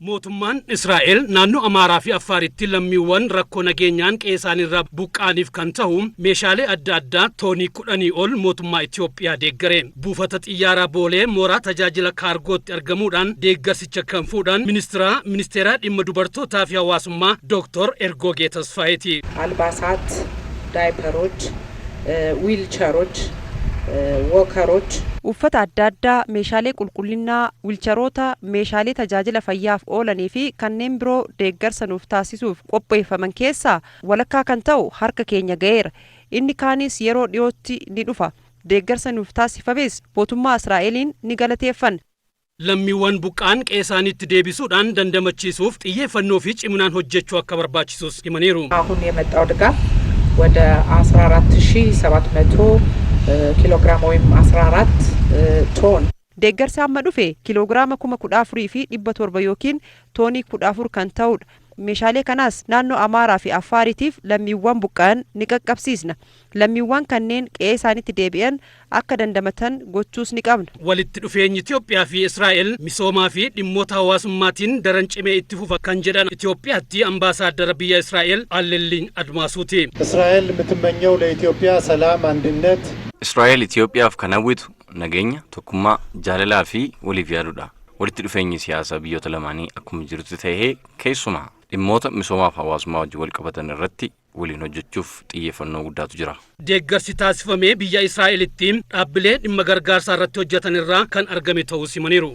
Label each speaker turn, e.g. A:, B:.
A: Mootummaan Israa'el naannoo Amaaraa fi Affaaritti lammiiwwan rakkoo nageenyaan qe'eesaanirra buqqaaniif kan ta'u meeshaalee adda addaa toonii 10 ol mootummaa Itoophiyaa deeggare. Buufata xiyyaaraa Boolee mooraa tajaajila kaargootti argamuudhaan deeggarsicha kan fuudhan ministeera dhimma dubartootaa fi hawaasummaa Dr. Ergoogee Tasfaayeeti.
B: አልባሳት፣ ዳይፐሮች፣ ዊልቸሮች፣ ወከሮች
C: uffata adda addaa meeshaalee qulqullinnaa wilcharoota meeshaalee tajaajila fayyaaf oolanii fi kanneen biroo deeggarsa nuuf taasisuuf qopheeffaman keessaa walakkaa kan ta'u harka keenya ga'eera. Inni kaanis yeroo dhiyootti ni dhufa. Deeggarsa nuuf taasifames mootummaa Israa'eliin ni galateeffanna.
A: Lammiiwwan buqqaan qe'eesaanitti deebisuudhaan dandamachiisuuf xiyyeeffannoo fi ciminaan hojjechuu akka barbaachisus himaniiru.
B: አሁን የመጣው ድጋፍ ወደ 14700 kilograama ወይም 14 ቶን
C: deeggarsa amma dhufe kiloogiraama 14,000 fi 700 yookiin toonii 14 kan ta'udha. Meeshaalee kanaas naannoo Amaaraa fi Affaariitiif lammiiwwan buqqaan ni qaqqabsiisna. Lammiiwwan kanneen qe'ee isaaniitti deebi'an akka dandamatan gochuus ni qabna.
A: Walitti dhufeenyi Itoophiyaa fi Israa'el misoomaa fi dhimmoota hawaasummaatiin daran cimee itti fufa kan jedhan Itoophiyaatti ambaasaaddara biyya Israa'el Allelliin Admaasuuti.
D: እስራኤል የምትመኘው ለኢትዮጵያ ሰላም፣ አንድነት
E: Israa'el Itoophiyaaf kan hawwitu nageenya, tokkummaa, jaalalaa fi waliif yaaduudha. Walitti dhufeenyi siyaasaa biyyoota lamaanii akkuma jirutti ta'ee keessumaa dhimmoota misoomaaf hawaasummaa wajjin wal qabatan irratti waliin hojjechuuf xiyyeeffannoo guddaatu jira.
A: Deeggarsi taasifamee biyya Israa'elitti dhaabbilee dhimma gargaarsaa irratti hojjetan irraa kan argame ta'uu himaniiru.